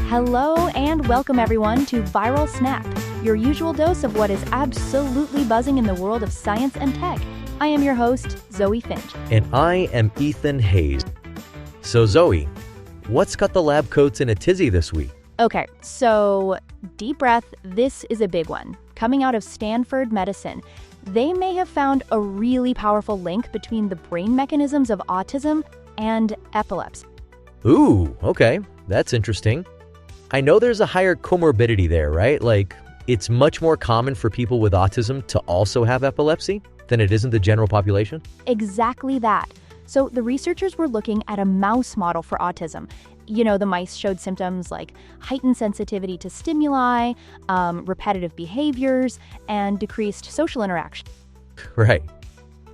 Hello and welcome everyone to Viral Snap, your usual dose of what is absolutely buzzing in the world of science and tech. I am your host, Zoe Finch. And I am Ethan Haze. So Zoe, what's got the lab coats in a tizzy this week? Okay, so deep breath, this is a big one. Coming out of Stanford Medicine, they may have found a really powerful link between the brain mechanisms of autism and epilepsy. Ooh, okay, that's interesting. I know there's a higher comorbidity there, right? Like, it's much more common for people with autism to also have epilepsy than it is in the general population? Exactly that. So the researchers were looking at a mouse model for autism. You know, the mice showed symptoms like heightened sensitivity to stimuli, repetitive behaviors, and decreased social interaction. Right.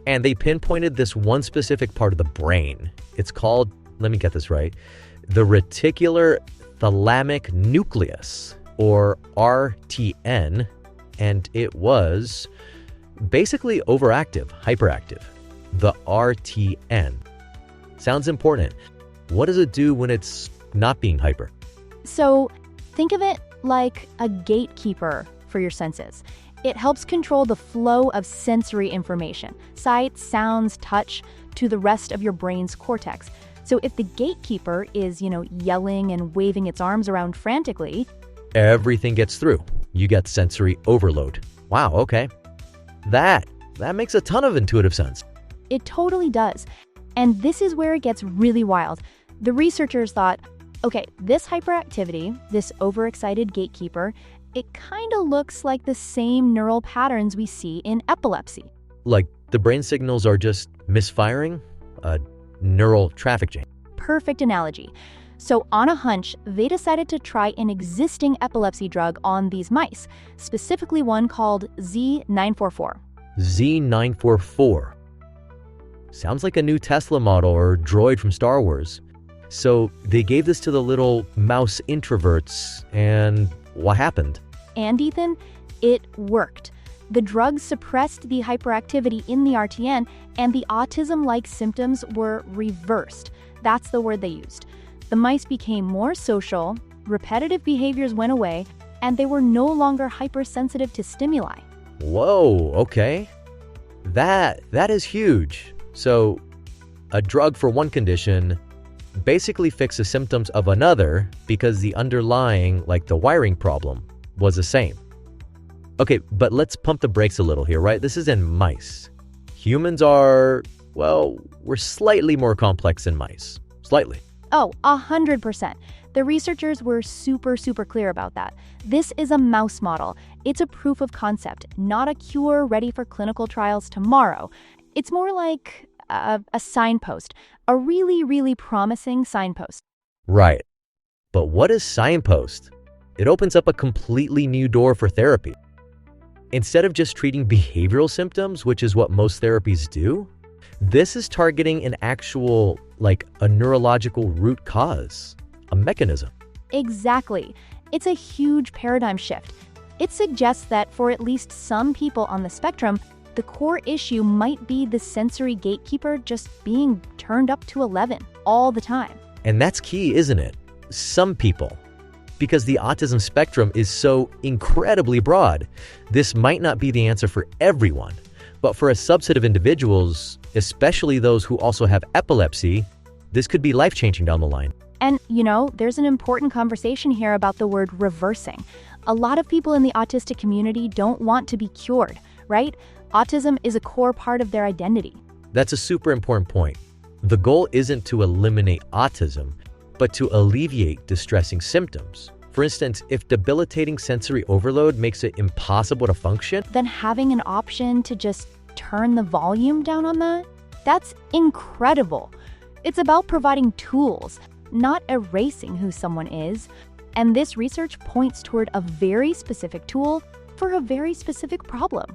And they pinpointed this one specific part of the brain. It's called, let me get this right, the reticular thalamic nucleus, or RTN, and it was basically overactive, hyperactive. The RTN. Sounds important. What does it do when it's not being hyper? So think of it like a gatekeeper for your senses. It helps control the flow of sensory information, sight, sounds, touch, to the rest of your brain's cortex. So if the gatekeeper is, yelling and waving its arms around frantically, everything gets through. You get sensory overload. Wow, okay. That makes a ton of intuitive sense. It totally does. And this is where it gets really wild. The researchers thought, okay, this hyperactivity, this overexcited gatekeeper, it kind of looks like the same neural patterns we see in epilepsy. Like the brain signals are just misfiring? A neural traffic jam. Perfect analogy. So on a hunch, they decided to try an existing epilepsy drug on these mice, specifically one called Z944. Z944. Sounds like a new Tesla model or droid from Star Wars. So they gave this to the little mouse introverts, and what happened? And Ethan, it worked. The drug suppressed the hyperactivity in the RTN, and the autism-like symptoms were reversed. That's the word they used. The mice became more social, repetitive behaviors went away, and they were no longer hypersensitive to stimuli. Whoa, okay. That is huge. So a drug for one condition basically fixes symptoms of another because the underlying, like the wiring problem, was the same. Okay, but let's pump the brakes a little here, right? This is in mice. Humans are, well, we're slightly more complex than mice. Slightly. Oh, 100%. The researchers were super clear about that. This is a mouse model. It's a proof of concept, not a cure ready for clinical trials tomorrow. It's more like a signpost, a really promising signpost. Right. But what is signpost? It opens up a completely new door for therapy. Instead of just treating behavioral symptoms, which is what most therapies do, this is targeting an actual, like a neurological root cause, a mechanism. Exactly. It's a huge paradigm shift. It suggests that for at least some people on the spectrum, the core issue might be the sensory gatekeeper just being turned up to 11 all the time. And that's key, isn't it? Some people. Because the autism spectrum is so incredibly broad, this might not be the answer for everyone. But for a subset of individuals, especially those who also have epilepsy, this could be life-changing down the line. And, there's an important conversation here about the word reversing. A lot of people in the autistic community don't want to be cured, right? Autism is a core part of their identity. That's a super important point. The goal isn't to eliminate autism, but to alleviate distressing symptoms. For instance, if debilitating sensory overload makes it impossible to function, then having an option to just turn the volume down on that's incredible. It's about providing tools, not erasing who someone is. And this research points toward a very specific tool for a very specific problem.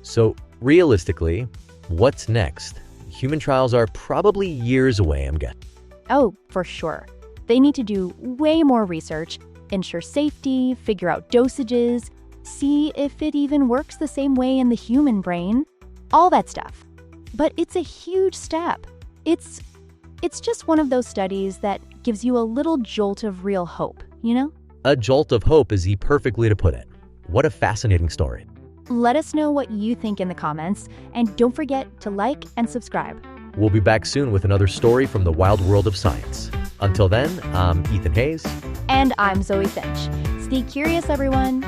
So realistically, what's next? Human trials are probably years away, I'm guessing. Oh, for sure. They need to do way more research, ensure safety, figure out dosages, see if it even works the same way in the human brain, all that stuff. But it's a huge step. It's just one of those studies that gives you a little jolt of real hope, A jolt of hope is the perfect way to put it. What a fascinating story. Let us know what you think in the comments, and don't forget to like and subscribe. We'll be back soon with another story from the wild world of science. Until then, I'm Ethan Haze. And I'm Zoe Finch. Stay curious, everyone.